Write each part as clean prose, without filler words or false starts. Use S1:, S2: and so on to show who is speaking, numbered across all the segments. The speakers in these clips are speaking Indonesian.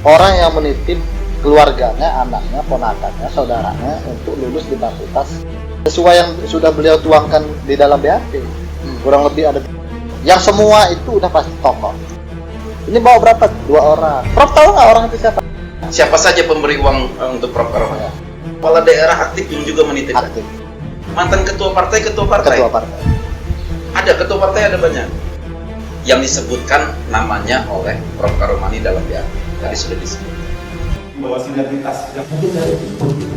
S1: orang yang menitip keluarganya, anaknya, ponakannya, saudaranya untuk lulus di fakultas sesuai yang sudah beliau tuangkan di dalam BAP. Kurang lebih ada yang semua itu udah pasti tokoh. Ini bawa berapa? 2 orang. Prof tahu nggak orang itu siapa?
S2: Siapa saja pemberi uang untuk Prof Karoman? Ya. Kepala daerah aktif yang juga menitip.
S1: Aktif.
S2: Mantan ketua partai.
S1: Ketua partai.
S2: Ada ketua partai, ada banyak. Yang disebutkan namanya oleh Prof Karomani dalam BAP. Tadi sudah disebut.
S3: Bahwa sinergitas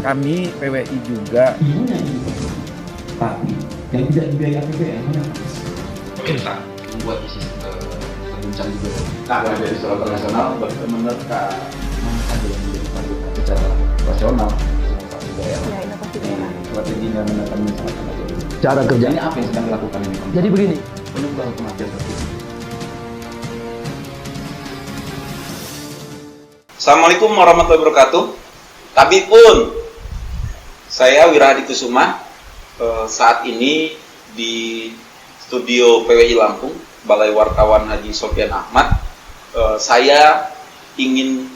S4: kami PWI juga
S3: tapi yang tidak dibiayai APBN
S2: Pemerintah membuat isu terguncang juga.
S5: Nah, dari secara nasional bagaimana mana ada yang menjadi secara rasional strateginya menekan masyarakat. Cara kerjanya apa yang sedang dilakukan ini?
S6: Jadi begini.
S5: Penyebaran kematian tertentu.
S2: Assalamualaikum warahmatullahi wabarakatuh. Tabipun, saya Wirahadi Kusuma. Saat ini di studio PWI Lampung, Balai Wartawan Haji Sofyan Ahmad. Saya ingin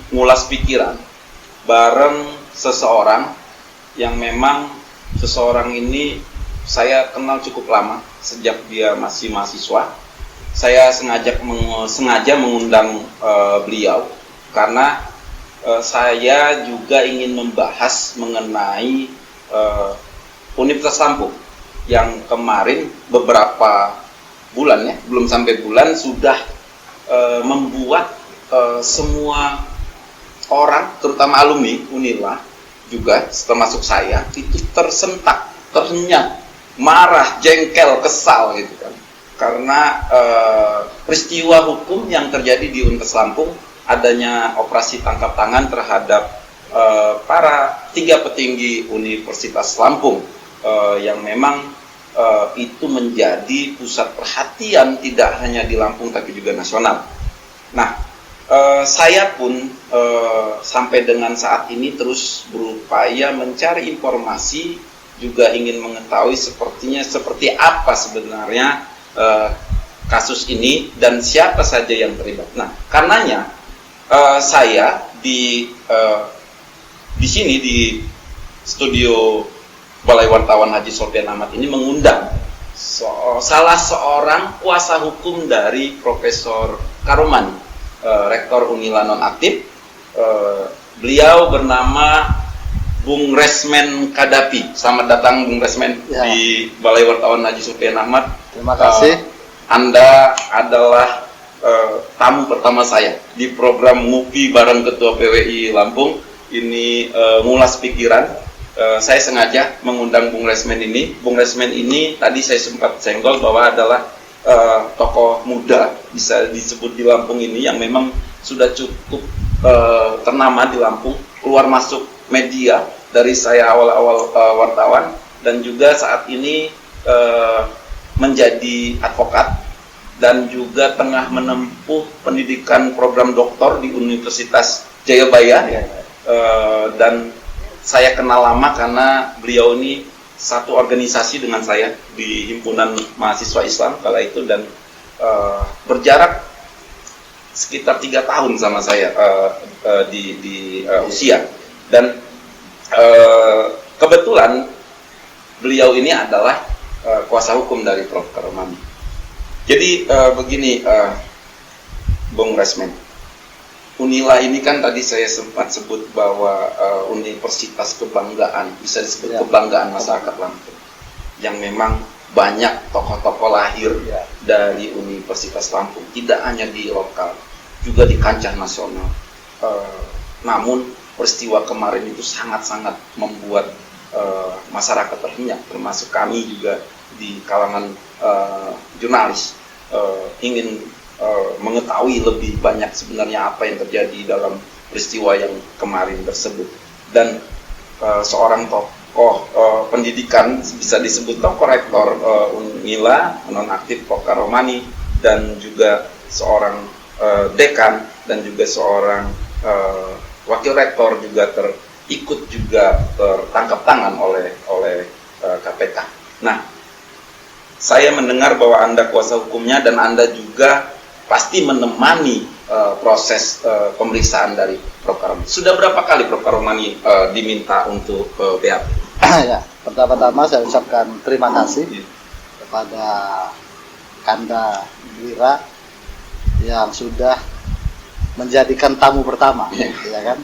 S2: ngulas pikiran bareng seseorang yang memang seseorang ini saya kenal cukup lama, sejak dia masih mahasiswa. Saya sengaja mengundang beliau karena saya juga ingin membahas mengenai Universitas Lampung yang kemarin beberapa bulan, ya, belum sampai bulan sudah membuat semua orang, terutama alumni Unila juga termasuk saya, itu tersentak, tersenyak, marah, jengkel, kesal gitu kan. Karena peristiwa hukum yang terjadi di Universitas Lampung, adanya operasi tangkap tangan terhadap para 3 petinggi Universitas Lampung yang memang itu menjadi pusat perhatian tidak hanya di Lampung tapi juga nasional. Nah, saya pun sampai dengan saat ini terus berupaya mencari informasi, juga ingin mengetahui seperti apa sebenarnya kasus ini dan siapa saja yang terlibat. Nah, karenanya saya di sini di studio Balai Wartawan Haji Sofyan Ahmad ini mengundang salah seorang kuasa hukum dari Profesor Karomani, Rektor Unila nonaktif. Beliau bernama Bung Resmen Kadapi. Selamat datang Bung Resmen di Balai Wartawan Haji Sofyan Ahmad.
S1: Terima kasih.
S2: Anda adalah tamu pertama saya di program Ngupi bareng Ketua PWI Lampung. Ini ngulas pikiran. Saya sengaja mengundang Bung Resmen ini. Bung Resmen ini tadi saya sempat senggol bahwa adalah tokoh muda, bisa disebut di Lampung ini, yang memang sudah cukup ternama di Lampung, keluar masuk media dari saya awal-awal wartawan, dan juga saat ini menjadi advokat dan juga tengah menempuh pendidikan program doktor di Universitas Jayabaya. Dan saya kenal lama karena beliau ini satu organisasi dengan saya di Himpunan Mahasiswa Islam kala itu, dan berjarak sekitar 3 tahun sama saya di usia. Dan kebetulan beliau ini adalah kuasa hukum dari Prof Karomani. Jadi begini, Bung Resmen, Unila ini kan tadi saya sempat sebut bahwa universitas kebanggaan, bisa disebut kebanggaan masyarakat Lampung, yang memang banyak tokoh-tokoh lahir dari Universitas Lampung, tidak hanya di lokal, juga di kancah nasional. Namun peristiwa kemarin itu sangat-sangat membuat masyarakat terhenyak, termasuk kami juga di kalangan jurnalis ingin mengetahui lebih banyak sebenarnya apa yang terjadi dalam peristiwa yang kemarin tersebut. Dan seorang tokoh pendidikan, bisa disebut tokoh rektor Unila nonaktif Prof Karomani, dan juga seorang dekan dan juga seorang wakil rektor juga ikut juga tertangkap tangan oleh KPK. Nah, saya mendengar bahwa Anda kuasa hukumnya dan Anda juga pasti menemani proses pemeriksaan dari Prof. Karomani. Sudah berapa kali Prof. Karomani diminta untuk BAP?
S1: Ya, pertama-tama saya ucapkan terima kasih kepada Kanda Wira yang sudah menjadikan tamu pertama, ya kan?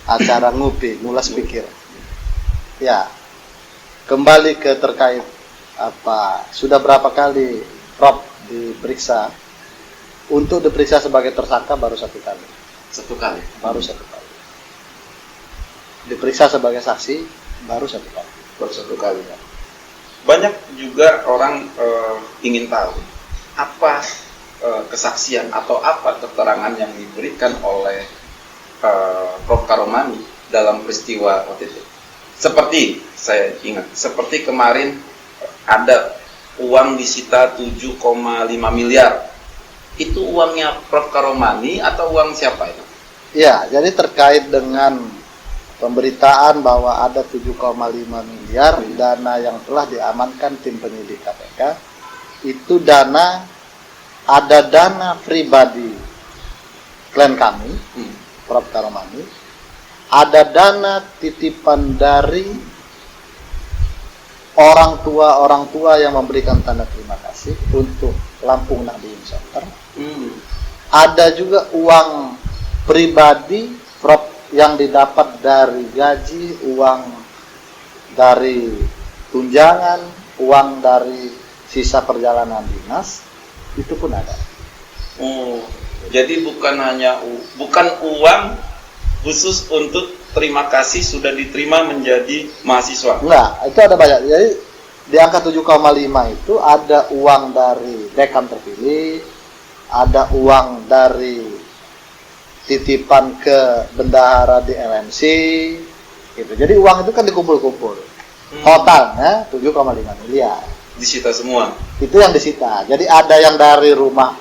S1: Acara ngopi, ngulas pikir. Ya, kembali ke terkait sudah berapa kali Prof diperiksa. Untuk diperiksa sebagai tersangka baru 1 kali.
S2: 1 kali?
S1: Baru 1 kali. Diperiksa sebagai saksi baru 1 kali.
S2: Baru 1 kali ya. Banyak juga orang ingin tahu apa kesaksian atau apa keterangan yang diberikan oleh Prof. Karomani dalam peristiwa waktu itu. Seperti saya ingat, seperti kemarin ada uang disita 7,5 miliar. Itu uangnya Prof. Karomani atau uang siapa itu?
S1: Ya, jadi terkait dengan pemberitaan bahwa ada 7,5 miliar dana yang telah diamankan tim penyidik KPK, itu ada dana pribadi klien kami, Prof. Karomani, ada dana titipan dari orang tua yang memberikan tanda terima kasih untuk Lampung Nahdien Center. Ada juga uang pribadi Prof yang didapat dari gaji, uang dari tunjangan, uang dari sisa perjalanan dinas, itu pun ada.
S2: Jadi bukan uang khusus untuk terima kasih sudah diterima menjadi mahasiswa.
S1: Enggak, itu ada banyak. Jadi di angka 7,5 itu ada uang dari dekan terpilih, ada uang dari titipan ke bendahara di LMC, gitu. Jadi uang itu kan dikumpul-kumpul. Totalnya 7,5 miliar.
S2: Disita semua.
S1: Itu yang disita. Jadi ada yang dari rumah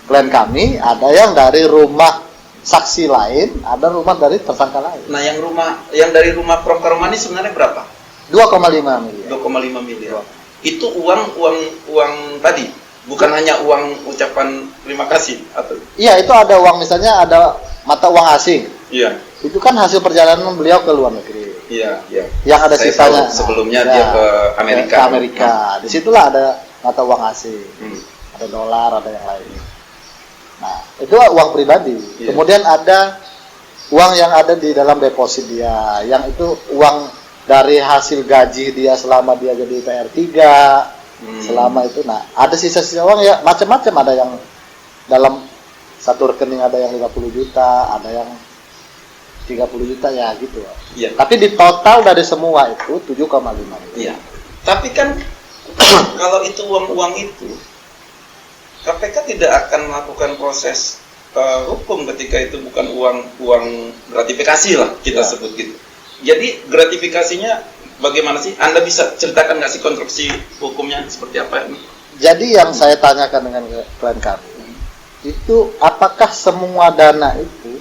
S1: klien kami, ada yang dari rumah saksi lain, ada rumah dari tersangka lain.
S2: Nah, yang dari rumah Prof. Karomani sebenarnya berapa?
S1: 2,5 miliar.
S2: 2,5 miliar. Itu uang tadi, bukan hanya uang ucapan terima kasih atau?
S1: Iya, itu ada uang, misalnya ada mata uang asing.
S2: Iya.
S1: Itu kan hasil perjalanan beliau ke luar negeri.
S2: Iya, iya.
S1: Yang ada
S2: Saya
S1: sisanya.
S2: tahu sebelumnya dia ke Amerika.
S1: Ke Amerika. Disitulah ada mata uang asing. Ada dolar, ada yang lain. Nah, itu uang pribadi.
S2: Iya.
S1: Kemudian ada uang yang ada di dalam deposit dia, yang itu uang dari hasil gaji dia selama dia jadi PR3, selama itu. Nah, ada sisa-sisa uang ya macam-macam, ada yang dalam satu rekening ada yang 50 juta, ada yang 30 juta ya gitu.
S2: Iya.
S1: Tapi di total dari semua itu 7,5.
S2: Iya. Tapi kan kalau itu uang-uang itu KPK tidak akan melakukan proses hukum ketika itu bukan uang gratifikasi lah kita sebut gitu. Jadi gratifikasinya bagaimana sih? Anda bisa ceritakan nggak sih konstruksi hukumnya seperti apa ini?
S1: Jadi yang saya tanyakan dengan klien kami itu, apakah semua dana itu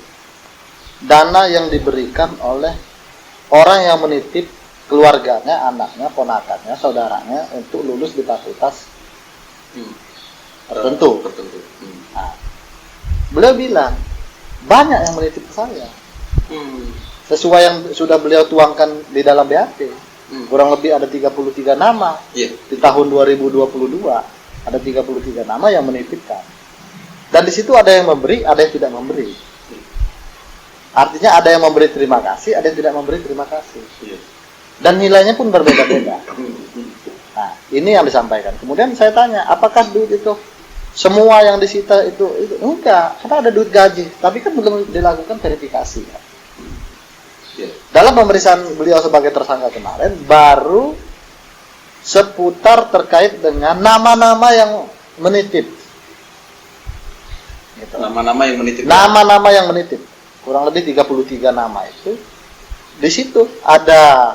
S1: dana yang diberikan oleh orang yang menitip keluarganya, anaknya, ponakannya, saudaranya untuk lulus di fakultas tertentu. Nah, beliau bilang banyak yang menitip ke saya. Sesuai yang sudah beliau tuangkan di dalam BAP. Kurang lebih ada 33 nama. Di tahun 2022 ada 33 nama yang menitipkan. Dan di situ ada yang memberi, ada yang tidak memberi. Artinya ada yang memberi terima kasih, ada yang tidak memberi terima kasih. Dan nilainya pun berbeda-beda. Nah, ini yang disampaikan. Kemudian saya tanya, apakah duit itu semua yang disita itu enggak, karena ada duit gaji, tapi kan belum dilakukan verifikasi. Ya. Dalam pemeriksaan beliau sebagai tersangka kemarin, baru seputar terkait dengan nama-nama yang menitip. Gitu.
S2: Nama-nama yang menitip.
S1: Nama-nama yang menitip. Kurang lebih 33 nama itu. Di situ ada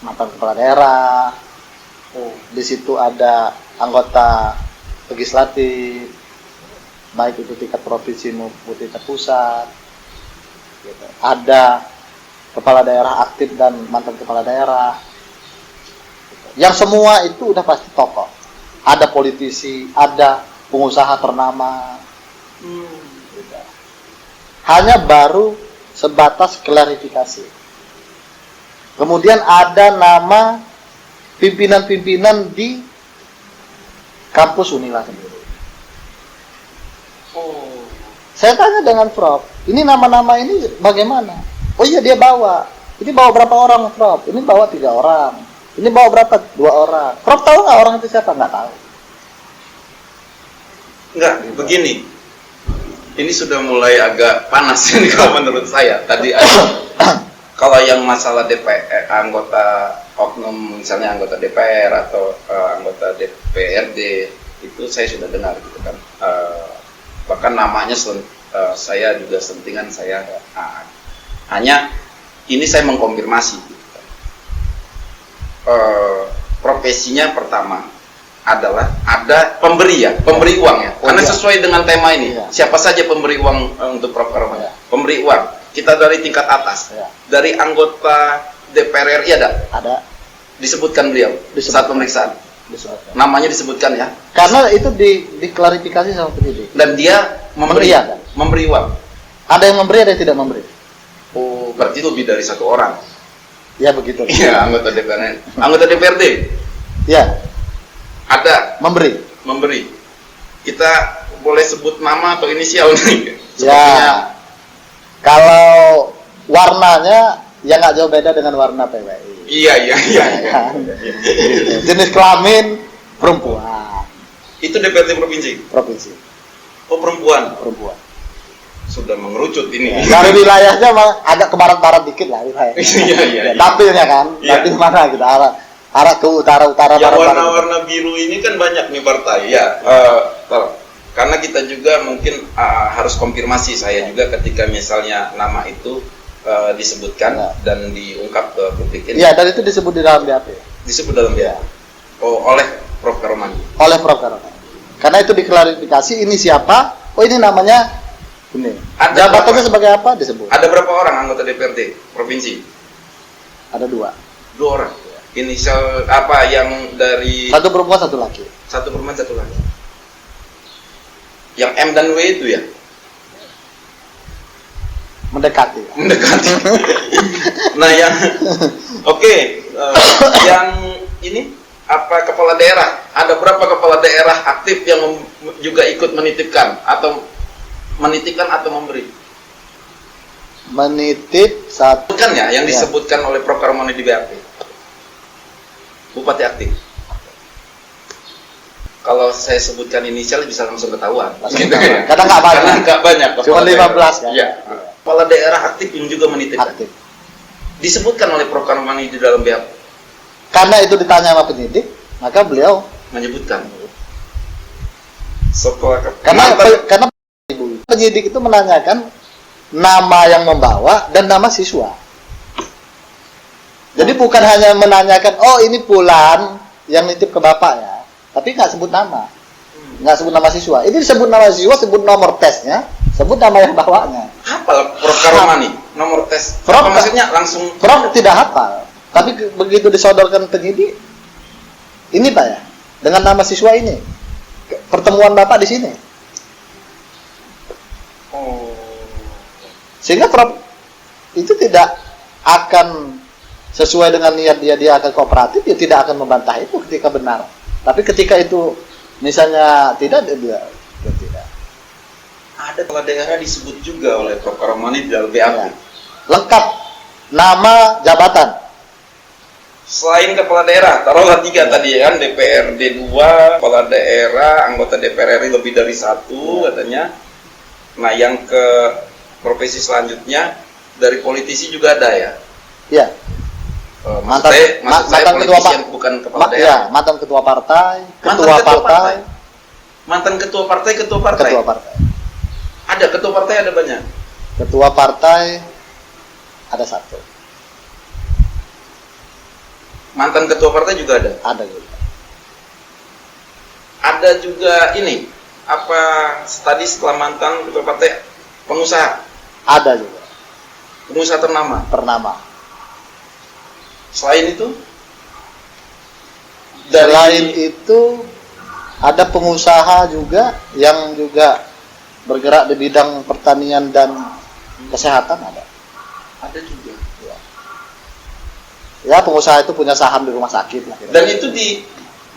S1: mantan kepala daerah. Di situ ada anggota legislatif, baik itu tingkat provinsi maupun tingkat pusat. Gitu. Ada kepala daerah aktif dan mantan kepala daerah. Gitu. Yang semua itu udah pasti tokoh. Ada politisi, ada pengusaha ternama. Gitu. Hanya baru sebatas klarifikasi. Kemudian ada nama pimpinan-pimpinan di kampus Unila sendiri. Saya tanya dengan Prof, ini nama-nama ini bagaimana? Oh iya dia bawa. Ini bawa berapa orang, Prof? Ini bawa 3 orang. Ini bawa berapa? 2 orang. Prof tahu nggak orang itu siapa? Nggak tahu.
S2: Enggak, begini. Ini sudah mulai agak panas ini kalau menurut saya. Tadi kalau yang masalah DPR, anggota oknum, misalnya anggota DPR atau anggota DPRD, itu saya sudah dengar gitu kan. Bahkan namanya saya juga sentingan saya. Hanya ini saya mengkonfirmasi. Gitu kan. Profesinya pertama adalah ada pemberi uang ya. Karena sesuai dengan tema ini, siapa saja pemberi uang untuk Prof. Karoman? Pemberi uang. Kita dari tingkat atas. Dari anggota DPR RI ada?
S1: Ada.
S2: Disebutkan beliau saat pemeriksaan. Namanya disebutkan ya.
S1: Karena itu diklarifikasi sama penyidik.
S2: Dan dia memberi uang.
S1: Ada yang memberi, ada yang tidak memberi.
S2: Oh, berarti lebih dari 1 orang.
S1: Ya begitu.
S2: Iya, anggota DPR. Anggota DPRD.
S1: Ya.
S2: Ada memberi. Kita boleh sebut nama atau inisial nih?
S1: Ya. Kalau warnanya ya nggak jauh beda dengan warna PWI.
S2: Iya.
S1: Jenis kelamin perempuan.
S2: Itu DPRD provinsi. Oh, perempuan. Sudah mengerucut ini.
S1: Ya, dari wilayahnya agak ke barat-barat dikit lah wilayahnya.
S2: Iya.
S1: Dapilnya kan.
S2: Iya.
S1: Dapil mana kita arah ke utara
S2: Ya,
S1: barat.
S2: warna-warna biru ini kan banyak nih partai ya. Karena kita juga mungkin harus konfirmasi saya juga ketika misalnya nama itu disebutkan dan diungkap ke publik ini.
S1: Iya, dan itu disebut di dalam BAP.
S2: Disebut dalam BAP. Oh, oleh Prof. Karoman.
S1: Oleh Prof. Karoman. Karena itu diklarifikasi ini siapa? Oh, ini namanya ini. Jabatannya sebagai apa disebut?
S2: Ada berapa orang anggota DPRD provinsi?
S1: Ada 2.
S2: 2 orang. Inisial apa yang dari
S1: 1 perempuan 1 laki.
S2: 1 perempuan 1 laki. Yang M dan W itu ya?
S1: Mendekati.
S2: Nah, yang yang ini apa kepala daerah? Ada berapa kepala daerah aktif yang juga ikut menitipkan atau memberi?
S1: Menitip 1.
S2: Bukan ya yang disebutkan oleh Prof. Karoman di BAP. Bupati aktif. Kalau saya sebutkan inisial bisa langsung ketahuan.
S1: Karena nggak banyak.
S2: Karena nggak banyak.
S1: Cuma 15 kan?
S2: Iya. Kepala daerah aktif yang juga menitipkan.
S1: Aktif.
S2: Disebutkan oleh Prof. Karoman di dalam BAP.
S1: Karena itu ditanya sama penyidik, maka beliau
S2: menyebutkan.
S1: Karena penyidik itu menanyakan nama yang membawa dan nama siswa. Jadi bukan hanya menanyakan, oh ini Fulan yang nitip ke bapak ya, tapi nggak sebut nama, nggak sebut nama siswa. Ini disebut nama siswa, sebut nomor tesnya, sebut nama yang bawanya.
S2: Hafal Prof. Karoman nih nomor tes.
S1: Prof,
S2: maksudnya langsung.
S1: Prof tidak hafal, tapi begitu disodorkan penyidik, ini pak ya, dengan nama siswa ini, pertemuan bapak di sini.
S2: Oh.
S1: Sehingga Prof itu tidak akan sesuai dengan niat dia akan kooperatif, dia tidak akan membantah itu ketika benar. Tapi ketika itu misalnya tidak, dia tidak.
S2: Ada kepala daerah disebut juga oleh Prof. Karoman di dalam BAP.
S1: Ya. Lengkap nama jabatan.
S2: Selain kepala daerah, taruhlah 3 tadi ya kan, DPRD 2, kepala daerah, anggota DPR RI lebih dari 1 katanya. Nah, yang ke profesi selanjutnya dari politisi juga ada ya?
S1: Ya.
S2: Maksud saya politisi yang bukan kepala daerah.
S1: Ya, mantan ketua partai,
S2: Mantan ketua partai.
S1: Ketua partai.
S2: Ada ketua partai ada banyak.
S1: Ketua partai ada 1.
S2: Mantan ketua partai juga ada.
S1: Ada juga.
S2: Ada juga ini apa tadi setelah mantan ketua partai pengusaha.
S1: Ada juga.
S2: Pengusaha ternama.
S1: Selain itu Ada pengusaha juga yang juga bergerak di bidang pertanian dan kesehatan ada.
S2: Ada juga.
S1: Ya, pengusaha itu punya saham di rumah sakit lah.
S2: Dan itu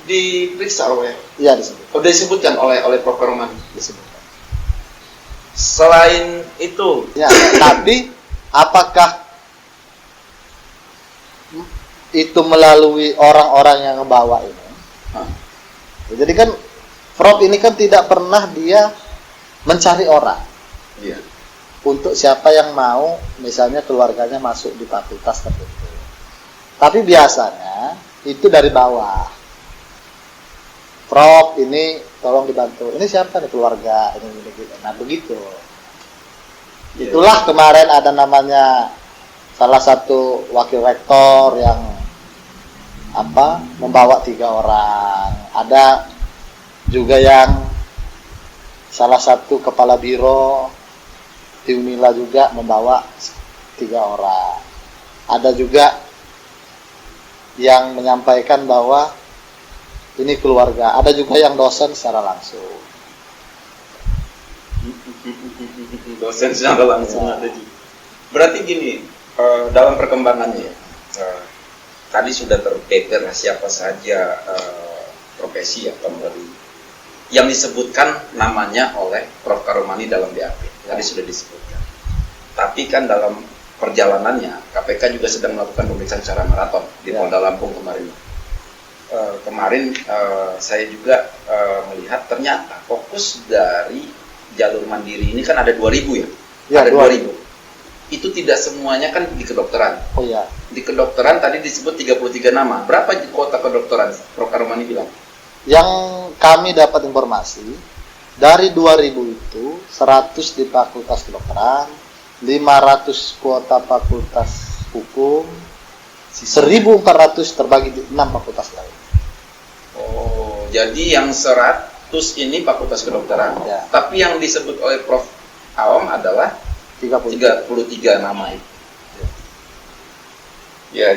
S2: diperiksa oleh,
S1: Iya disebut.
S2: udah disebutkan oleh Prof. Romani.
S1: Disebutkan.
S2: Selain itu,
S1: Ya, tapi apakah itu melalui orang-orang yang ngebawa ini?
S2: Hah.
S1: Jadi kan Prof ini kan tidak pernah dia mencari orang
S2: iya.
S1: untuk siapa yang mau misalnya keluarganya masuk di fakultas tertentu. Tapi biasanya itu dari bawah. Prof ini tolong dibantu. Ini siapa nih keluarga ini. Nah begitu.
S2: Iya.
S1: Itulah kemarin ada namanya salah satu wakil rektor yang membawa 3 orang. Ada juga yang salah satu kepala biro di Unila juga membawa 3 orang. Ada juga yang menyampaikan bahwa ini keluarga. Ada juga yang dosen secara langsung.
S2: Dosen secara langsung
S1: Ya.
S2: ada juga. Berarti gini, dalam perkembangannya, tadi sudah terpaper siapa saja profesi atau dari yang disebutkan namanya oleh Prof. Karomani dalam BAP. Tadi sudah disebutkan. Tapi kan dalam perjalanannya, KPK juga sedang melakukan pemeriksaan secara maraton di
S1: Ya.
S2: Polda Lampung kemarin. Kemarin saya juga melihat ternyata fokus dari jalur mandiri ini kan ada 2.000 ya?
S1: Ya,
S2: Ada
S1: 2.000.
S2: 2.000. Itu tidak semuanya kan di kedokteran.
S1: Oh iya.
S2: Di kedokteran tadi disebut 33 nama. Berapa kuota kedokteran? Prof. Karomani bilang.
S1: Yang kami dapat informasi dari 2.000 itu 100 di fakultas kedokteran, 500 kuota fakultas hukum, 1.400 terbagi di 6 fakultas lain.
S2: Oh, jadi yang 100 ini fakultas kedokteran.
S1: Ya.
S2: Tapi yang disebut oleh Prof. Awam adalah 33 nama itu. Ya.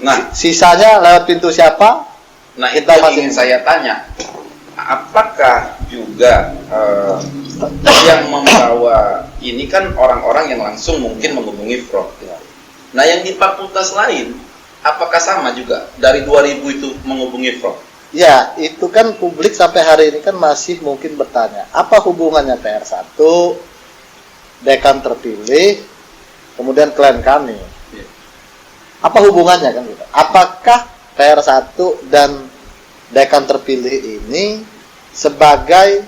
S2: Nah,
S1: Sisanya lewat pintu siapa?
S2: Nah, itu
S1: Kita
S2: yang
S1: masih-
S2: ingin saya tanya. Apakah juga yang membawa ini kan orang-orang yang langsung mungkin menghubungi Prof. Nah, yang di fakultas lain, apakah sama juga? Dari 2.000 itu menghubungi Prof?
S1: Ya, itu kan publik sampai hari ini kan masih mungkin bertanya, apa hubungannya PR1, dekan terpilih, kemudian klien kami?
S2: Ya.
S1: Apa hubungannya kan gitu? Apakah PR1 dan dekan terpilih ini sebagai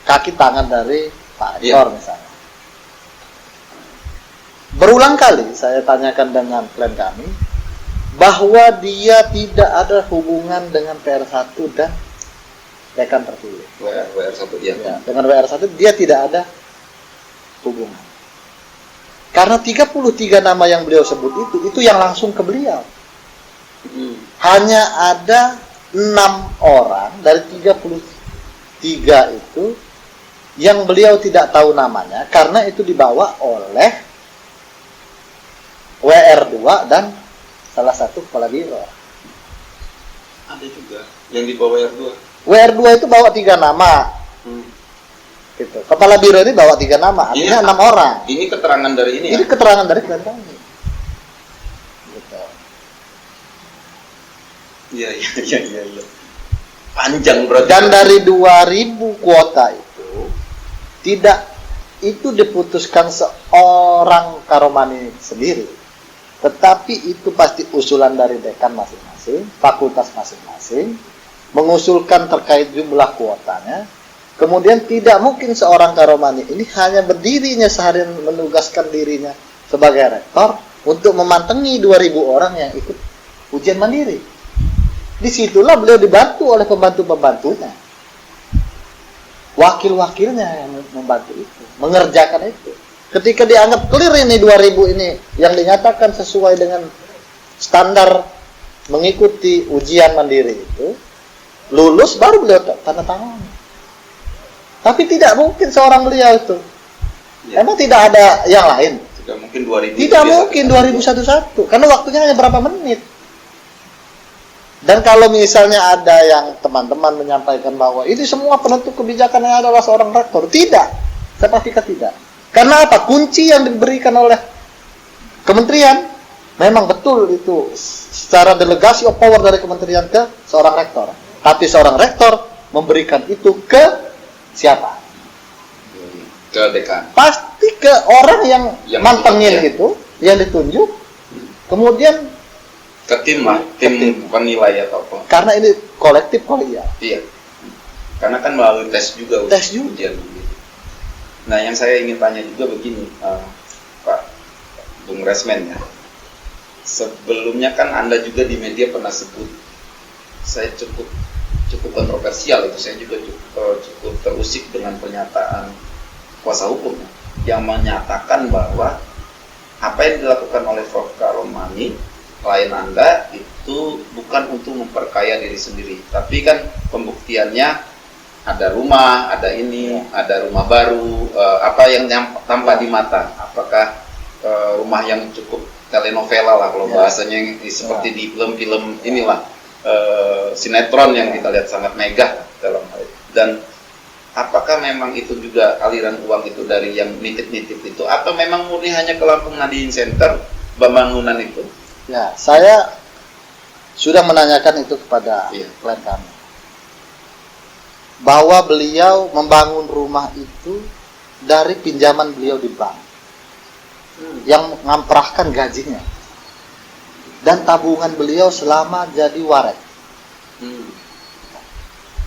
S1: kaki tangan dari Pak Rektor misalnya? Berulang kali saya tanyakan dengan klien kami bahwa dia tidak ada hubungan dengan PR1 dan dekan terpilih.
S2: WR1 dia.
S1: Ya, dengan WR1 dia tidak ada hubungan. Karena 33 nama yang beliau sebut itu yang langsung ke beliau. Hanya ada 6 orang dari 33 itu yang beliau tidak tahu namanya karena itu dibawa oleh WR2 dan salah satu kepala biro.
S2: Ada juga yang di bawah WR2.
S1: WR2 itu bawa 3 nama. Gitu. Kepala biro ini bawa 3 nama, artinya 6 orang.
S2: Ini keterangan dari ini
S1: Ini
S2: ya?
S1: keterangan dari klien kami. Gitu.
S2: Iya. Panjang berarti.
S1: Dan dari 2.000 kuota itu diputuskan seorang Karomani sendiri. Tetapi itu pasti usulan dari dekan masing-masing, fakultas masing-masing, mengusulkan terkait jumlah kuotanya. Kemudian tidak mungkin seorang Karomani ini hanya berdirinya seharian menugaskan dirinya sebagai rektor untuk memantengi 2.000 orang yang ikut ujian mandiri. Disitulah beliau dibantu oleh pembantu-pembantunya. Wakil-wakilnya yang membantu itu, mengerjakan itu. Ketika dianggap clear ini 2.000 ini yang dinyatakan sesuai dengan standar mengikuti ujian mandiri itu, lulus baru beliau tanda tangan. Tapi tidak mungkin seorang beliau itu.
S2: Ya.
S1: Emang tidak ada yang lain?
S2: Tidak mungkin 2.000.
S1: Tidak mungkin 2011 karena waktunya hanya berapa menit. Dan kalau misalnya ada yang teman-teman menyampaikan bahwa ini semua penentu kebijakan yang adalah seorang rektor, tidak. Saya pastikan tidak. Karena apa? Kunci yang diberikan oleh kementerian memang betul itu secara delegasi of power dari kementerian ke seorang rektor. Tapi seorang rektor memberikan itu ke siapa?
S2: Ke dekan.
S1: Pasti ke orang yang mantengin
S2: ya.
S1: itu, yang ditunjuk. Kemudian
S2: Ke tim lah, tim penilai atau apa.
S1: karena ini kolektif kolegial.
S2: Iya. Karena kan melalui tes juga.
S1: Tes juga.
S2: ujian. Nah, yang saya ingin tanya juga begini, Pak Bung Resmen ya. Sebelumnya kan Anda juga di media pernah sebut, saya cukup kontroversial itu, saya juga cukup terusik dengan pernyataan kuasa hukum yang menyatakan bahwa apa yang dilakukan oleh Prof. Karomani klien Anda itu bukan untuk memperkaya diri sendiri, tapi kan pembuktiannya ada rumah, ada ini, ada rumah baru, apa yang tampak di mata, apakah rumah yang cukup telenovela lah kalau bahasanya seperti di film-film inilah, sinetron yang kita lihat sangat megah dalam hal itu. Dan apakah memang itu juga aliran uang itu dari yang nitip-nitip itu, atau memang murni hanya ke Lampung Nadiin Center pembangunan itu?
S1: Ya, saya sudah menanyakan itu kepada klien kami. Bahwa beliau membangun rumah itu dari pinjaman beliau di bank. Yang ngamprahkan gajinya. Dan tabungan beliau selama jadi waret.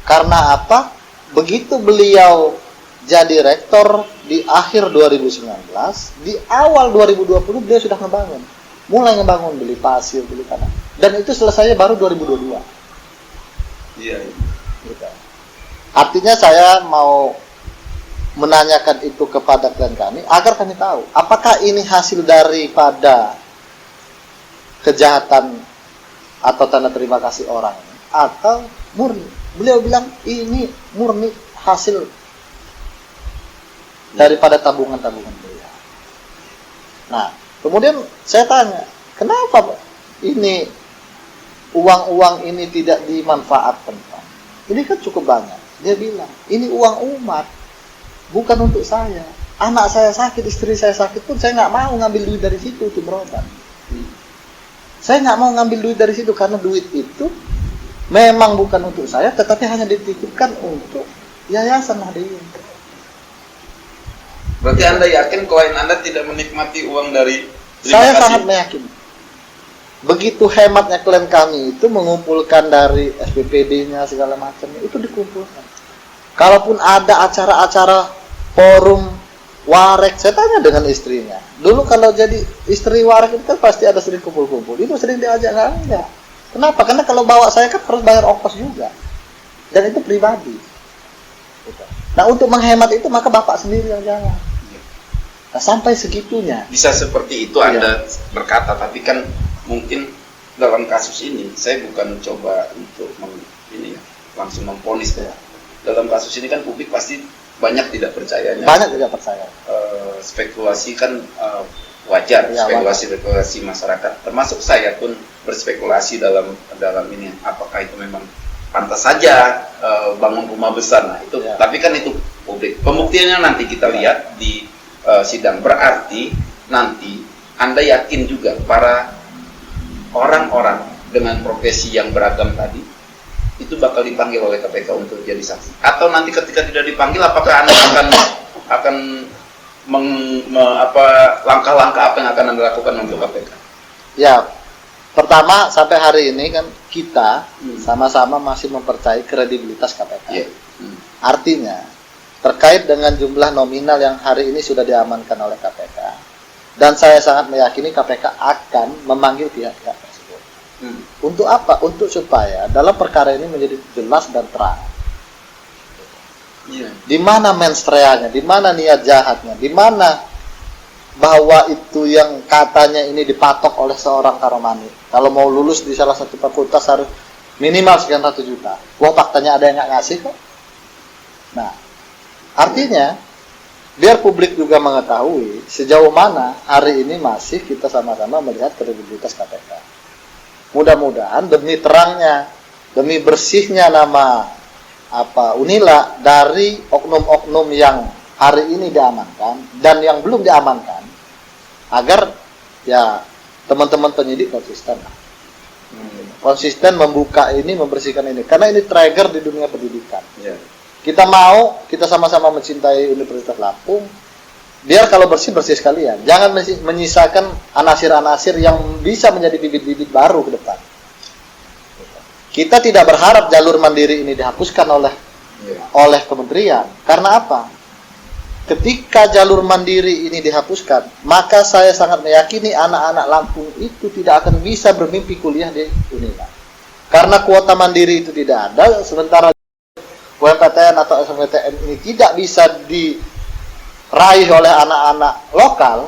S1: Karena apa? Begitu beliau jadi rektor di akhir 2019, di awal 2020 beliau sudah ngebangun. Mulai ngebangun, beli pasir, beli tanah. Dan itu selesainya baru 2022.
S2: Iya.
S1: Gitu. Artinya saya mau menanyakan itu kepada klien kami agar kami tahu apakah ini hasil daripada kejahatan atau tanda terima kasih orang ini, atau murni. Beliau bilang ini murni hasil daripada tabungan-tabungan beliau. Nah, kemudian saya tanya, kenapa ini uang-uang ini tidak dimanfaatkan, Pak? Ini kan cukup banyak. Dia bilang, ini uang umat, bukan untuk saya. Anak saya sakit, istri saya sakit pun saya nggak mau ngambil duit dari situ untuk berobat. Saya nggak mau ngambil duit dari situ karena duit itu memang bukan untuk saya, tetapi hanya dititipkan untuk yayasan Nadiin.
S2: Berarti Anda yakin klien Anda tidak menikmati uang dari
S1: Saya sangat meyakini. Begitu hematnya klien kami itu mengumpulkan dari SPPD-nya segala macamnya, itu dikumpulkan. Kalaupun ada acara-acara forum warek, saya tanya dengan istrinya. Dulu kalau jadi istri warek itu kan pasti ada sering kumpul-kumpul. Itu sering diajak, enggak. Kenapa? Karena kalau bawa saya kan harus bayar ongkos juga. Dan itu pribadi. Nah, untuk menghemat itu maka bapak sendiri yang jalan. Nah, sampai segitunya.
S2: Bisa seperti itu Anda berkata, tapi kan mungkin dalam kasus ini saya bukan coba untuk langsung memponis ya. Dalam kasus ini kan publik pasti banyak tidak percayanya.
S1: Banyak tidak percaya.
S2: Spekulasi kan wajar, spekulasi masyarakat. Termasuk saya pun berspekulasi dalam ini. Apakah itu memang pantas saja bangun rumah besar? Nah itu, tapi kan itu publik. Pembuktiannya nanti kita lihat di sidang. Berarti nanti Anda yakin juga para orang-orang dengan profesi yang beragam tadi itu bakal dipanggil oleh KPK untuk jadi saksi, atau nanti ketika tidak dipanggil apakah Anda akan langkah-langkah apa yang akan Anda lakukan untuk KPK?
S1: Ya, pertama sampai hari ini kan kita sama-sama masih mempercayai kredibilitas KPK. Artinya terkait dengan jumlah nominal yang hari ini sudah diamankan oleh KPK, dan saya sangat meyakini KPK akan memanggil pihak-pihak tersebut. Untuk apa? Untuk supaya dalam perkara ini menjadi jelas dan terang. Di mana mens reanya, di mana niat jahatnya, di mana bahwa itu yang katanya ini dipatok oleh seorang Karomani. Kalau mau lulus di salah satu fakultas harus minimal sekian ratus juta. Wah, faktanya ada yang nggak ngasih kok. Nah, artinya biar publik juga mengetahui sejauh mana hari ini masih kita sama-sama melihat kredibilitas KPK. mudah-mudahan demi terangnya, demi bersihnya nama Unila dari oknum-oknum yang hari ini diamankan dan yang belum diamankan, agar ya teman-teman penyidik konsisten konsisten membuka ini, membersihkan ini, karena ini trigger di dunia pendidikan. Kita sama-sama mencintai Universitas Lampung, biar kalau bersih sekalian, jangan menyisakan anasir-anasir yang bisa menjadi bibit-bibit baru ke depan. Kita tidak berharap jalur mandiri ini dihapuskan oleh kementerian. Karena apa? Ketika jalur mandiri ini dihapuskan, maka saya sangat meyakini anak-anak Lampung itu tidak akan bisa bermimpi kuliah di Unila. Karena kuota mandiri itu tidak ada, sementara UMPTN atau SMPTN ini tidak bisa diraih oleh anak-anak lokal,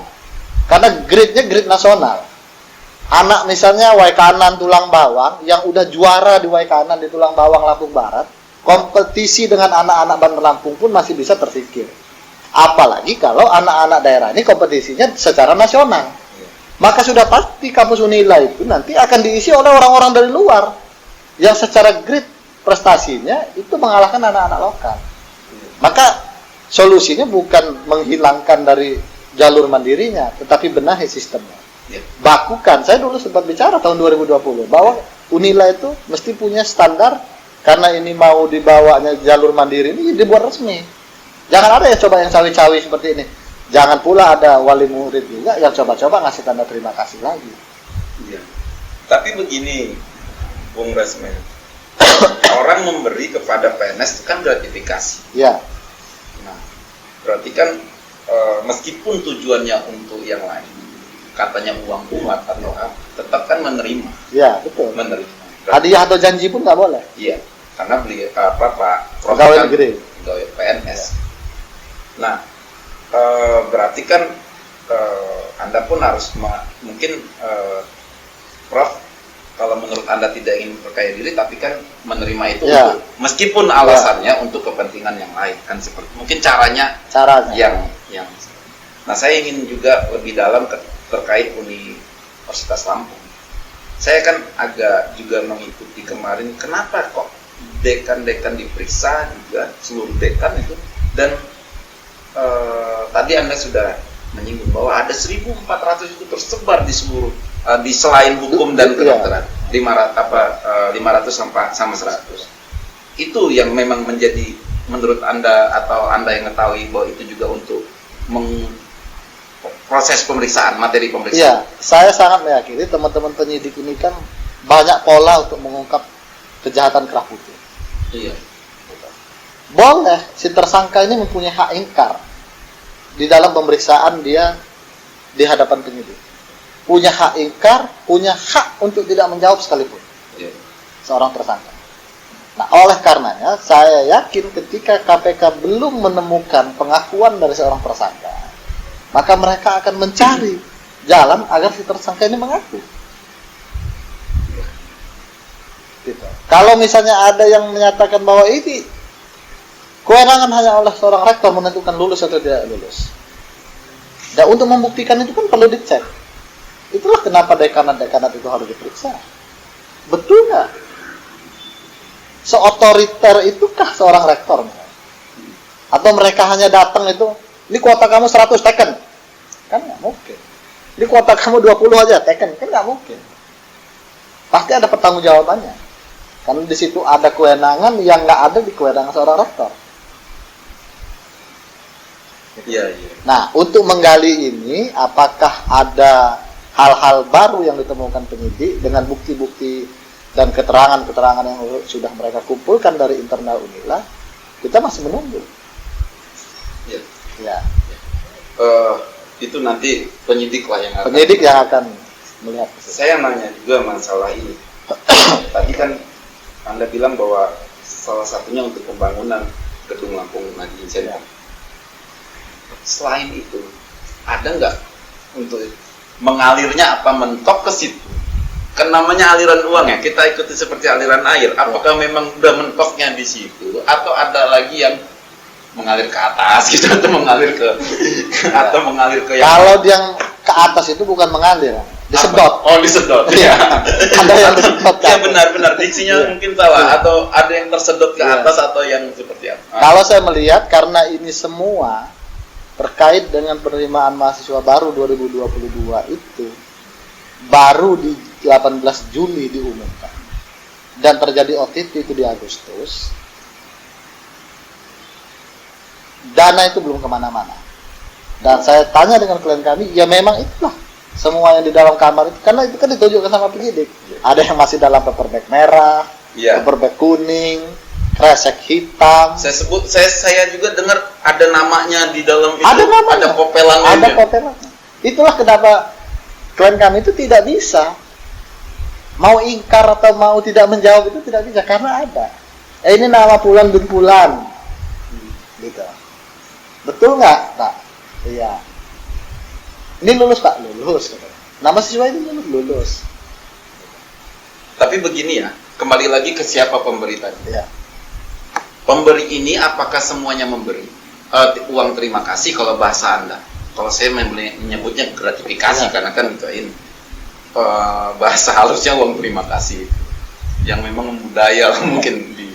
S1: karena grade-nya grade nasional. Anak misalnya Waikanan Tulang Bawang yang udah juara di Waikanan di Tulang Bawang Lampung Barat, kompetisi dengan anak-anak Bandar Lampung pun masih bisa tersingkir. Apalagi kalau anak-anak daerah ini kompetisinya secara nasional. Maka sudah pasti kampus Unila itu nanti akan diisi oleh orang-orang dari luar yang secara grade prestasinya itu mengalahkan anak-anak lokal. Maka solusinya bukan menghilangkan dari jalur mandirinya, tetapi benahi sistemnya. Bakukan, saya dulu sempat bicara tahun 2020 bahwa Unila itu mesti punya standar, karena ini mau dibawanya jalur mandiri ini dibuat resmi. Jangan ada yang coba yang cawi-cawi seperti ini. Jangan pula ada wali murid juga yang coba-coba ngasih tanda terima kasih lagi.
S2: Iya. Tapi begini, Bung Resmen, orang memberi kepada PNS itu kan gratifikasi.
S1: Ya.
S2: Nah, berarti kan meskipun tujuannya untuk yang lain, katanya uang kuat atau apa, tetap kan menerima.
S1: Ya, betul.
S2: Menerima.
S1: Hadiah atau janji pun nggak boleh.
S2: Iya, karena beli Pak Prof
S1: Pegawai
S2: kan
S1: negeri.
S2: pegawai PNS. Nah, berarti kan Anda pun harus mungkin Prof, kalau menurut Anda tidak ingin perkaya diri, tapi kan menerima itu untuk, meskipun alasannya untuk kepentingan yang lain, kan seperti mungkin caranya yang. Nah, saya ingin juga lebih dalam terkait Universitas Lampung. Saya kan agak juga mengikuti kemarin, kenapa kok dekan-dekan diperiksa juga, seluruh dekan itu, dan tadi Anda sudah menyinggung bahwa ada 1.400 itu tersebar di seluruh di selain hukum dan kedokteran, 500 sama 100. Itu yang memang menjadi menurut Anda atau Anda yang mengetahui bahwa itu juga untuk proses pemeriksaan, materi pemeriksaan.
S1: Iya, saya sangat meyakini teman-teman penyidik ini kan banyak pola untuk mengungkap kejahatan kerah putih.
S2: Iya.
S1: Boleh si tersangka ini mempunyai hak ingkar di dalam pemeriksaan dia di hadapan penyidik. Punya hak ingkar, punya hak untuk tidak menjawab sekalipun.
S2: Iya.
S1: Seorang tersangka. Nah, oleh karenanya saya yakin ketika KPK belum menemukan pengakuan dari seorang tersangka, maka mereka akan mencari jalan agar si tersangka ini mengaku. Gitu. Kalau misalnya ada yang menyatakan bahwa ini kewenangan hanya oleh seorang rektor menentukan lulus atau tidak lulus. Dan untuk membuktikan itu kan perlu dicek. Itulah kenapa dekanat-dekanat itu harus diperiksa. Betul nggak? Seotoriter itukah seorang rektor? Atau mereka hanya datang itu, ini kuota kamu 100 teken? Kan nggak mungkin. Ini kuota kamu 20 aja teken? Kan nggak mungkin. Pasti ada pertanggungjawabannya. Karena di situ ada kewenangan yang nggak ada di kewenangan seorang rektor.
S2: Iya.
S1: Nah, untuk menggali ini, apakah ada hal-hal baru yang ditemukan penyidik dengan bukti-bukti dan keterangan-keterangan yang sudah mereka kumpulkan dari internal Unila, kita masih menunggu.
S2: Iya.
S1: Ya.
S2: Itu nanti penyidik lah yang akan.
S1: Penyidik yang akan melihat.
S2: Saya nanya juga masalah ini. Tadi kan Anda bilang bahwa salah satunya untuk pembangunan Gedung Lampung Nagih Center. Selain itu, ada nggak untuk mengalirnya apa mentok ke situ? Kan namanya aliran uang ya, kita ikuti seperti aliran air. Apakah memang udah mentoknya di situ, atau ada lagi yang mengalir ke atas gitu, atau mengalir ke atau mengalir ke yang
S1: kalau yang ke atas itu bukan mengalir, Disedot.
S2: Oh, disedot.
S1: Iya. Ada yang disedot.
S2: Ya benar-benar diksinya
S1: Iya.
S2: mungkin salah
S1: Iya.
S2: atau ada yang tersedot ke
S1: Iya.
S2: atas atau yang seperti apa.
S1: Kalau saya melihat karena ini semua terkait dengan penerimaan mahasiswa baru 2022 itu baru di 18 Juli diumumkan dan terjadi OTT itu di Agustus, dana itu belum kemana-mana. Dan saya tanya dengan klien kami, ya memang itulah semua yang di dalam kamar itu, karena itu kan ditunjukkan sama penyidik. Ada yang masih dalam paper bag merah,
S2: Iya.
S1: paper bag kuning, kresek hitam.
S2: Saya juga dengar ada namanya di dalam itu.
S1: Ada namanya.
S2: Ada kopelannya.
S1: Ada kopelannya. Itulah kenapa klien kami itu tidak bisa mau ingkar atau mau tidak menjawab, itu tidak bisa karena ada. Ini nama Pulan bin Pulan. Gitu. Betul nggak, Pak? Iya. Ini lulus, Pak, lulus. Nama siswa ini lulus.
S2: Tapi begini ya, kembali lagi ke siapa pemberi tadi.
S1: Iya.
S2: Pemberi ini apakah semuanya memberi uang terima kasih kalau bahasa Anda? Kalau saya menyebutnya gratifikasi
S1: Ya.
S2: karena kan itu ini bahasa halusnya uang terima kasih yang memang budaya mungkin di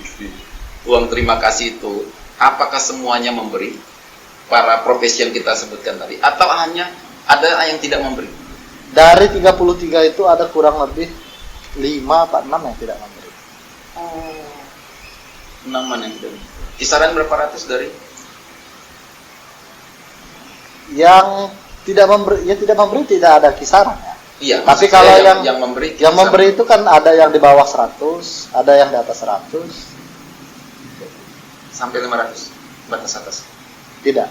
S2: uang terima kasih itu. Apakah semuanya memberi para profesi yang kita sebutkan tadi atau hanya ada yang tidak memberi?
S1: Dari 33 itu ada kurang lebih 5 atau 6 yang tidak memberi.
S2: Oh, 6 yang tidak memberi. Kisaran berapa ratus dari?
S1: Yang tidak memberi tidak ada kisarannya.
S2: Iya.
S1: Tapi
S2: maksud
S1: kalau
S2: saya
S1: yang
S2: memberi,
S1: yang memberi itu kan ada yang di bawah 100, ada yang di atas 100.
S2: sampai 500 batas atas.
S1: Tidak.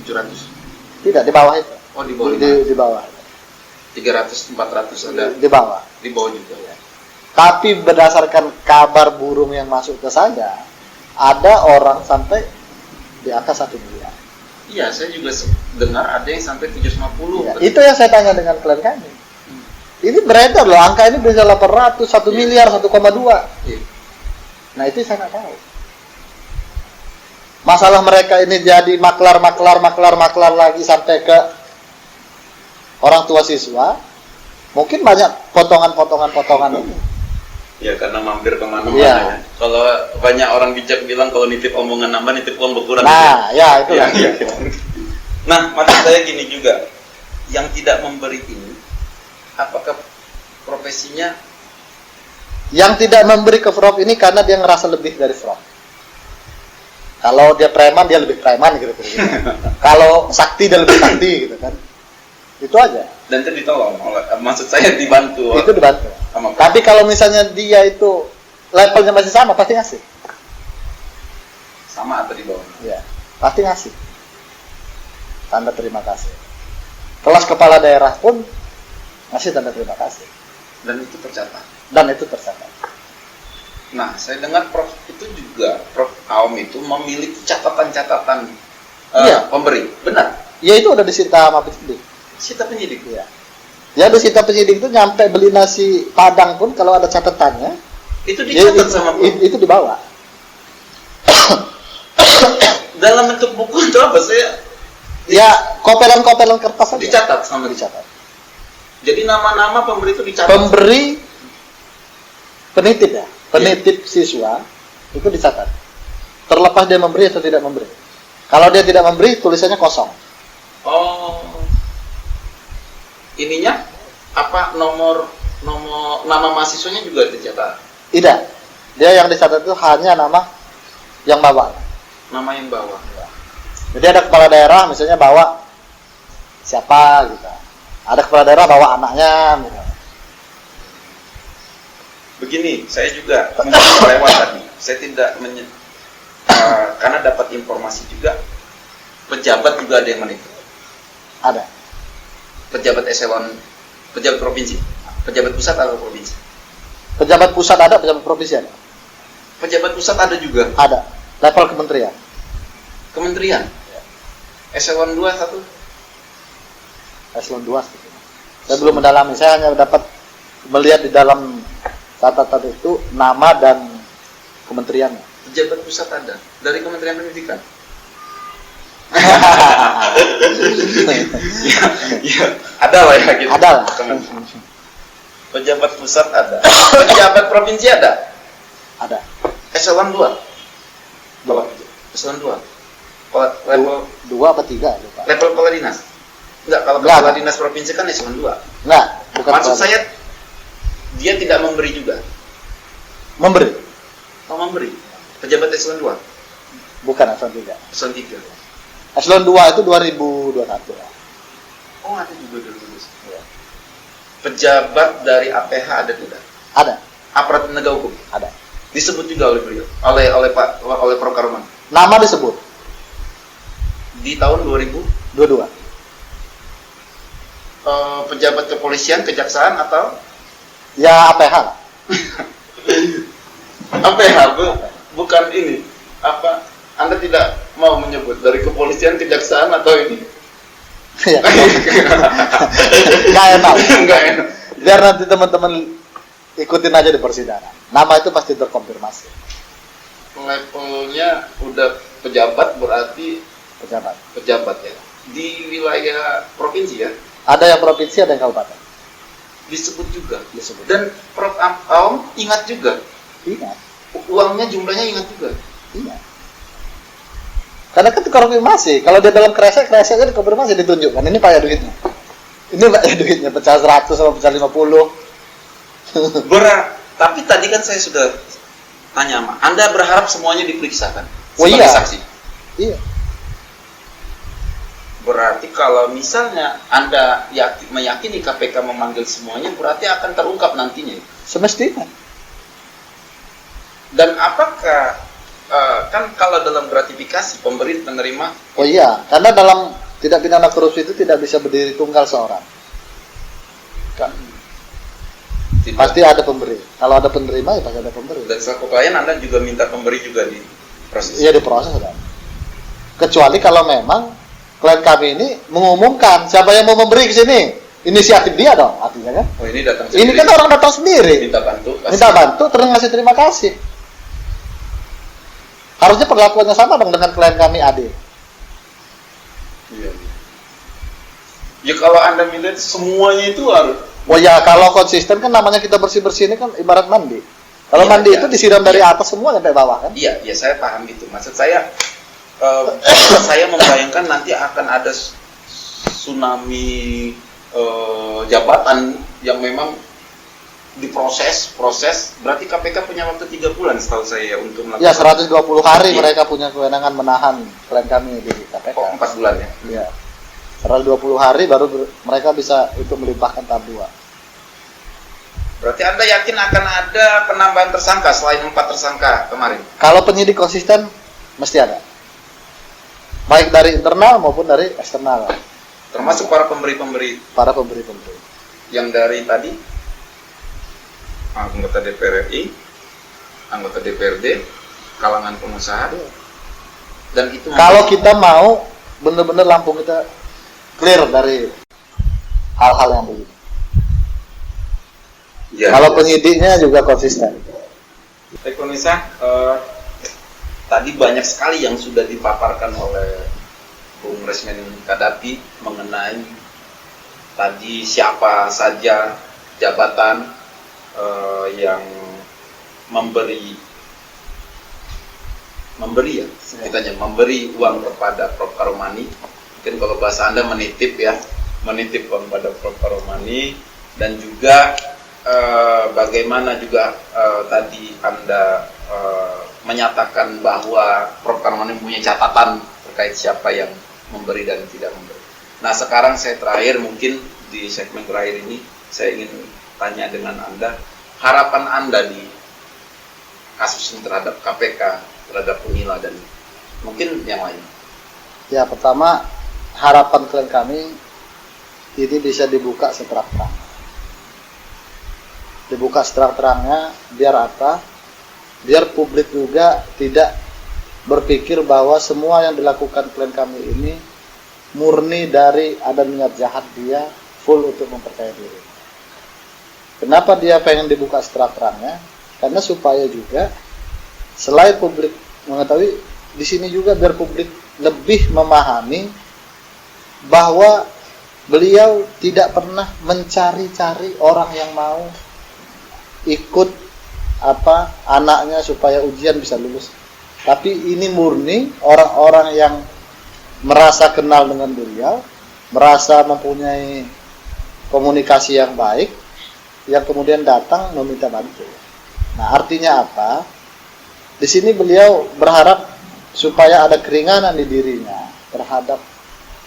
S2: 700.
S1: Tidak di bawah itu.
S2: Oh, di bawah
S1: Di bawah.
S2: 300, 400 ada
S1: Di bawah.
S2: di bawah juga ya.
S1: Tapi berdasarkan kabar burung yang masuk ke saya, ada orang sampai di angka 1 miliar.
S2: Iya, saya juga dengar ada yang sampai 750.
S1: Ya, itu yang saya tanya dengan klien kami. Ini beredar loh, angka ini bisa 800, 1 miliar, 1,2.
S2: Iya.
S1: Nah itu saya nggak tahu. Masalah mereka ini jadi maklar lagi sampai ke orang tua siswa. Mungkin banyak potongan ini.
S2: Ya, karena mampir kemana-mana
S1: Iya.
S2: ya. Kalau banyak orang bijak bilang kalau nitip omongan nambah, nitip uang berkurang.
S1: Nah, ya itu
S2: Iya,
S1: lah.
S2: iya. Nah, maksud saya gini juga, yang tidak memberi ini, apakah profesinya?
S1: Yang tidak memberi ke Prof ini karena dia ngerasa lebih dari Prof. Kalau dia preman, dia lebih preman gitu. Kalau sakti, dia lebih sakti gitu kan. Itu aja.
S2: Dan itu ditolong, maksud saya dibantu.
S1: Itu dibantu.
S2: Sama
S1: Tapi kalau misalnya dia itu levelnya masih sama, pasti ngasih.
S2: sama atau di bawah?
S1: Ya, pasti ngasih. Tanda terima kasih. Kelas kepala daerah pun ngasih tanda terima kasih.
S2: Dan itu tercatat.
S1: Dan itu tercatat.
S2: Nah, saya dengar Prof itu juga, Prof Aom itu memiliki catatan-catatan
S1: Iya.
S2: pemberi. Benar?
S1: Ya itu udah disita sama penyidik.
S2: Sita penyidik.
S1: Ya. Ya disita penyidik itu nyampe beli nasi Padang pun kalau ada catatannya,
S2: Itu
S1: ya,
S2: dicatat sama Prof.
S1: itu dibawa.
S2: Dalam bentuk buku atau apa? Saya
S1: Ya kopelan-kopelan kertas aja.
S2: dicatat sama
S1: Dicatat.
S2: Jadi nama-nama pemberi itu dicatat.
S1: Pemberi penitip ya, penitip siswa itu dicatat. Terlepas dia memberi atau tidak memberi. Kalau dia tidak memberi, tulisannya kosong.
S2: Oh. Ininya apa nomor nama mahasiswanya juga dicatat.
S1: Tidak. Dia yang dicatat itu hanya nama yang bawa.
S2: Nama yang bawah.
S1: Jadi ada kepala daerah misalnya bawa siapa gitu. Ada kepala daerah bawa anaknya gitu.
S2: Begini, saya juga mungkin lewat tadi. Saya tidak karena dapat informasi juga pejabat juga ada yang menipu.
S1: Ada.
S2: Pejabat eselon, pejabat provinsi, pejabat pusat atau provinsi.
S1: Pejabat pusat ada, pejabat provinsi ada.
S2: Pejabat pusat ada juga.
S1: Ada. Level kementerian.
S2: Kementerian. Eselon 2 1.
S1: Eselon 2 gitu. Saya belum mendalami, saya hanya dapat melihat di dalam catatan itu nama dan kementeriannya.
S2: Pejabat pusat ada dari Kementerian Pendidikan. Ya, ada lah ya gitu.
S1: Ada lah.
S2: Pejabat pusat ada. Pejabat provinsi ada.
S1: Ada.
S2: Eselon 2. Kalau eselon 2. Level
S1: Dua apa tiga lupa.
S2: level kepala dinas. Enggak, kalau
S1: Enggak.
S2: kepala dinas provinsi kan eselon 2.
S1: Enggak, bukan.
S2: Maksud
S1: kepala.
S2: saya dia tidak memberi juga.
S1: Memberi,
S2: Oh, memberi. Pejabat eselon 2,
S1: bukan eselon 3.
S2: eselon 3.
S1: Eselon 2 itu 2021 ya.
S2: Oh, ada juga dulu.
S1: Iya.
S2: Pejabat dari APH ada tidak?
S1: Ada,
S2: Aparat penegak hukum
S1: ada.
S2: disebut juga oleh beliau, oleh Prof. Karuman
S1: Nama disebut
S2: di tahun 2000.
S1: dua-dua.
S2: Pejabat kepolisian, kejaksaan atau
S1: Ya APH lah.
S2: APH? Bukan ini. Apa? Anda tidak mau menyebut dari kepolisian, kejaksaan atau ini?
S1: Ya. Nggak enak.
S2: Enggak enak.
S1: Biar nanti teman-teman ikutin aja di persidangan. Nama itu pasti terkonfirmasi.
S2: Levelnya udah pejabat, berarti
S1: Pejabat.
S2: pejabat ya. Di wilayah provinsi ya,
S1: Ada yang provinsi, ada yang kabupaten.
S2: disebut juga.
S1: Disebut.
S2: Dan Prof. Aom ingat juga.
S1: Ingat,
S2: Uangnya jumlahnya ingat juga.
S1: ingat. Karena kan konfirmasi. Kalau dia dalam kresek kan konfirmasi ditunjukkan. Ini Pak ya duitnya. Ini Pak ya duitnya. Pecah 100 sama pecah 50.
S2: Tapi tadi kan saya sudah tanya sama Anda, berharap semuanya diperiksakan
S1: Oh,
S2: sebagai
S1: iya.
S2: saksi.
S1: Iya.
S2: Berarti kalau misalnya Anda meyakini KPK memanggil semuanya, berarti akan terungkap nantinya.
S1: Semestinya.
S2: Dan apakah kan kalau dalam gratifikasi pemberi penerima,
S1: Oh iya, karena dalam tindak pidana korupsi itu tidak bisa berdiri tunggal seorang. Kan,
S2: tidak.
S1: pasti ada pemberi. Kalau ada penerima ya pasti ada pemberi.
S2: Dan selaku klien Anda juga minta pemberi juga di proses.
S1: Iya, diproses kan. Kecuali kalau memang klien kami ini mengumumkan siapa yang mau memberi ke sini, inisiatif dia dong, artinya kan.
S2: Oh, ini datang
S1: Ini
S2: sendiri.
S1: kan orang datang sendiri,
S2: minta bantu. kasih.
S1: minta bantu, terus ngasih terima kasih. Harusnya perlakuannya sama dong dengan klien kami Ade.
S2: Iya. Ya kalau Anda minta semuanya itu harus.
S1: Oh ya, kalau konsisten kan namanya kita bersih-bersih ini kan ibarat mandi. Kalau
S2: Iya,
S1: mandi
S2: iya.
S1: itu disiram dari atas semua sampai bawah kan.
S2: Iya, ya saya paham itu. Maksud saya, saya membayangkan nanti akan ada tsunami jabatan yang memang diproses. Berarti KPK punya waktu 3 bulan setahu saya untuk melakukan.
S1: Ya 120 hari
S2: Iya.
S1: mereka punya kewenangan menahan klien kami di KPK.
S2: Oh, 4 bulan ya.
S1: Iya. 120 hari baru mereka bisa itu melimpahkan tahap 2.
S2: Berarti Anda yakin akan ada penambahan tersangka selain 4 tersangka kemarin?
S1: Kalau penyidik konsisten mesti ada. Baik dari internal maupun dari eksternal.
S2: Termasuk para pemberi-pemberi
S1: Para pemberi-pemberi.
S2: yang dari tadi anggota DPR RI, anggota DPRD, kalangan pengusaha, dan itu
S1: Kalau kita mau benar-benar Lampung kita clear dari hal-hal yang begini.
S2: ya,
S1: Kalau penyidiknya juga konsisten.
S2: Ekonomisa, tadi banyak sekali yang sudah dipaparkan oleh Bung Resmen Kadapi mengenai tadi siapa saja jabatan yang memberi ya, kita memberi uang kepada Prof. Karomani. Mungkin kalau bahasa Anda menitip ya, menitip uang pada Prof. Karomani, dan juga bagaimana juga tadi Anda menyatakan bahwa Prof. Karomani punya catatan terkait siapa yang memberi dan tidak memberi. Nah sekarang saya terakhir, mungkin di segmen terakhir ini saya ingin tanya dengan Anda, harapan Anda di kasus ini terhadap KPK, terhadap Unila dan mungkin yang lain.
S1: Ya, pertama harapan klien kami ini bisa dibuka seterang-terang. Dibuka seterang-terangnya biar apa? Biar publik juga tidak berpikir bahwa semua yang dilakukan klien kami ini murni dari ada niat jahat dia full untuk memperkaya diri. Kenapa dia pengen dibuka seterang-terangnya? Karena supaya juga selain publik mengetahui, di sini juga biar publik lebih memahami bahwa beliau tidak pernah mencari-cari orang yang mau ikut anaknya supaya ujian bisa lulus. Tapi ini murni orang-orang yang merasa kenal dengan beliau, merasa mempunyai komunikasi yang baik, yang kemudian datang meminta bantu. Nah, artinya apa? Di sini beliau berharap supaya ada keringanan di dirinya terhadap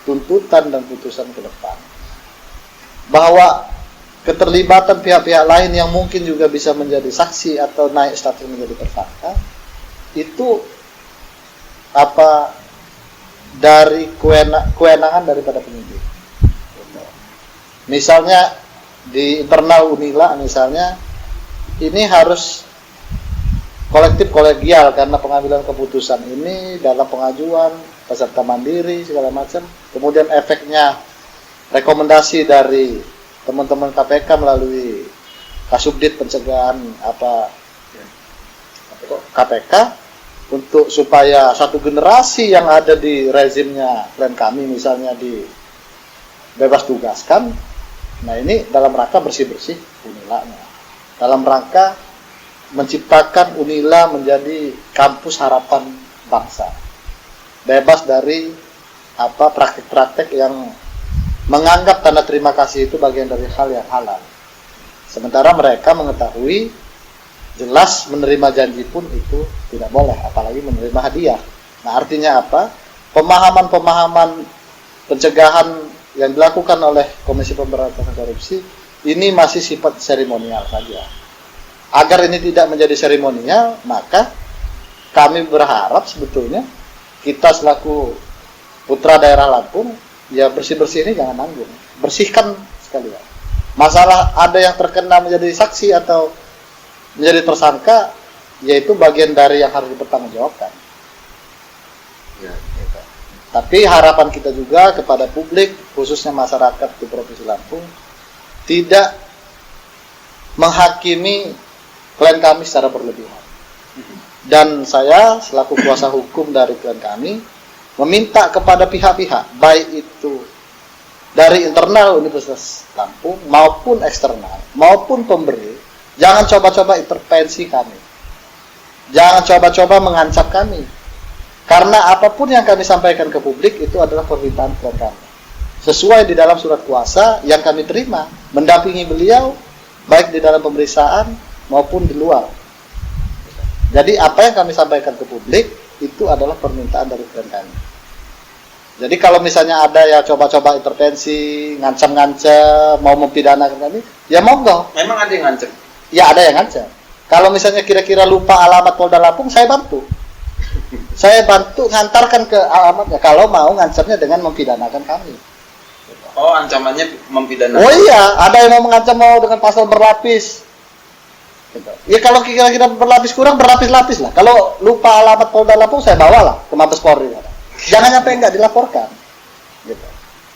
S1: tuntutan dan putusan ke depan. Bahwa keterlibatan pihak-pihak lain yang mungkin juga bisa menjadi saksi atau naik status menjadi tersangka itu dari kewenangan daripada penyidik. Misalnya di internal Unila misalnya ini harus kolektif kolegial karena pengambilan keputusan ini dalam pengajuan peserta mandiri segala macam. Kemudian efeknya rekomendasi dari teman-teman KPK melalui Kasubdit pencegahan KPK untuk supaya satu generasi yang ada di rezimnya klien kami misalnya dibebas tugaskan. Nah, ini dalam rangka bersih-bersih Unilanya. Dalam rangka menciptakan Unila menjadi kampus harapan bangsa. Bebas dari praktik-praktik yang menganggap tanda terima kasih itu bagian dari hal yang halal. Sementara mereka mengetahui jelas menerima janji pun itu tidak boleh, apalagi menerima hadiah. Nah, artinya apa? Pemahaman-pemahaman pencegahan yang dilakukan oleh Komisi Pemberantasan Korupsi ini masih sifat seremonial saja. Agar ini tidak menjadi seremonial, maka kami berharap sebetulnya kita selaku putra daerah Lampung, ya bersih-bersih ini jangan nanggung. Bersihkan sekalian. Masalah ada yang terkena menjadi saksi atau menjadi tersangka, yaitu bagian dari yang harus dipertanggungjawabkan. Ya, gitu. Tapi harapan kita juga kepada publik, khususnya masyarakat di Provinsi Lampung, tidak menghakimi klien kami secara berlebihan. Dan saya selaku kuasa hukum dari klien kami meminta kepada pihak-pihak, baik itu dari internal Universitas Lampung maupun eksternal maupun pemberi, jangan coba-coba intervensi kami, jangan coba-coba mengancam kami, karena apapun yang kami sampaikan ke publik itu adalah permintaan klien kami sesuai di dalam surat kuasa yang kami terima mendampingi beliau baik di dalam pemeriksaan maupun di luar. Jadi apa yang kami sampaikan ke publik itu adalah permintaan dari klien kami. Jadi kalau misalnya ada ya coba-coba intervensi, ngancam-ngancam, mau mempidanakan kami, ya monggo.
S2: Memang ada yang ngancam?
S1: Ya ada yang ngancam. Kalau misalnya kira-kira lupa alamat Polda Lampung, saya bantu. Saya bantu ngantarkan ke alamatnya kalau mau ngancamnya dengan mempidanakan kami.
S2: Oh, ancamannya mempidanakan.
S1: Oh iya, ada yang mau mengancam mau dengan pasal berlapis. Ya kalau kira-kira berlapis kurang, berlapis-lapis lah. Kalau lupa alamat Polda Lampung, saya bawalah ke Mabes Polri. Jangan sampai enggak dilaporkan. Gitu.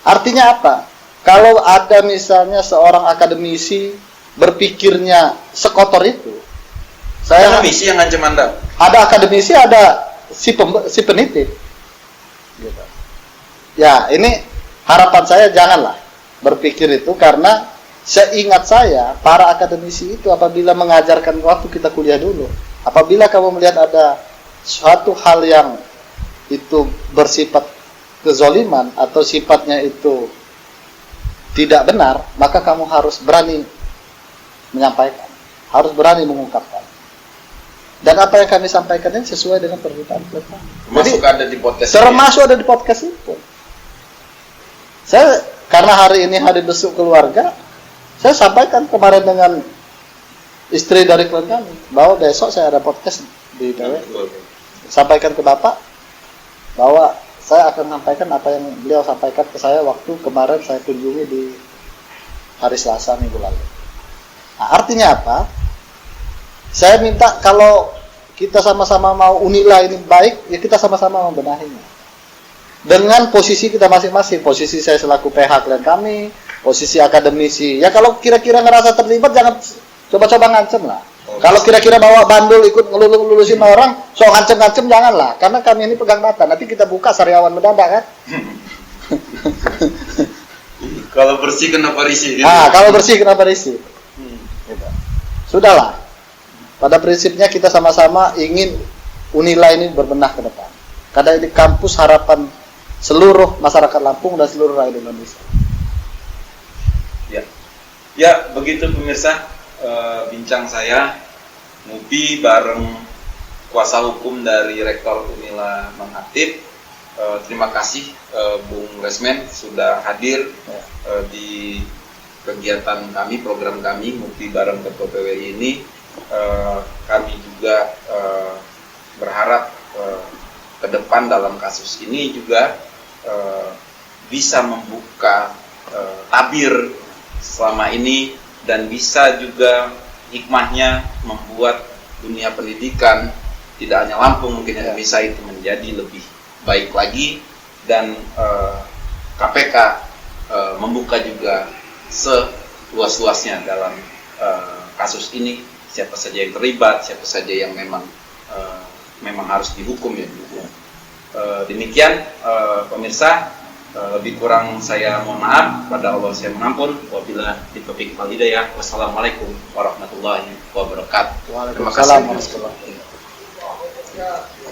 S1: Artinya apa? Kalau ada misalnya seorang akademisi berpikirnya sekotor itu, saya
S2: akademisi yang ngancam Anda?
S1: Ada akademisi, ada si penitip. Gitu. Ya, ini harapan saya janganlah berpikir itu, karena seingat saya, para akademisi itu apabila mengajarkan waktu kita kuliah dulu, apabila kamu melihat ada suatu hal yang itu bersifat kezoliman atau sifatnya itu tidak benar, maka kamu harus berani menyampaikan, harus berani mengungkapkan. Dan apa yang kami sampaikan ini sesuai dengan permintaan kita.
S2: Termasuk ada di podcast.
S1: Termasuk ada di podcast itu. Saya karena hari ini hari besuk keluarga, saya sampaikan kemarin dengan istri dari klien kami bahwa besok saya ada podcast di PW. Sampaikan ke Bapak bahwa saya akan sampaikan apa yang beliau sampaikan ke saya waktu kemarin saya kunjungi di hari Selasa minggu lalu. Nah, artinya apa? Saya minta kalau kita sama-sama mau Unila ini baik, ya kita sama-sama membenahinya. Dengan posisi kita masing-masing, posisi saya selaku PH klien kami, posisi akademisi. Ya kalau kira-kira ngerasa terlibat jangan coba-coba ngancem lah. Kalau kira-kira bawa bandul ikut ngelulusin orang, so ngancem-ngancem janganlah. Karena kami ini pegang data, nanti kita buka sariawan mendadak kan.
S2: Kalau bersih kenapa risih? Gitu.
S1: Kalau bersih kenapa risih?
S2: Hmm.
S1: Gitu. Sudahlah. Pada prinsipnya kita sama-sama ingin Unila ini berbenah ke depan. Karena ini kampus harapan seluruh masyarakat Lampung dan seluruh rakyat Indonesia.
S2: Ya, begitu pemirsa bincang saya Mupi bareng kuasa hukum dari Rektor Unila Mang Hatip. Terima kasih Bung Resmen sudah hadir di kegiatan kami, program kami Mupi bareng Ketua PWI ini. Kami juga berharap ke depan dalam kasus ini juga bisa membuka tabir selama ini dan bisa juga hikmahnya membuat dunia pendidikan tidak hanya Lampung mungkin Indonesia itu menjadi lebih baik lagi dan KPK membuka juga seluas-luasnya dalam kasus ini, siapa saja yang terlibat, siapa saja yang memang harus dihukum ya. Demikian pemirsa, lebih kurang saya mohon maaf, pada Allah saya mengampun. Wabillahi taufiq wal hidayah. Wassalamualaikum warahmatullahi wabarakatuh.
S1: Waalaikumsalam warahmatullahi wabarakatuh.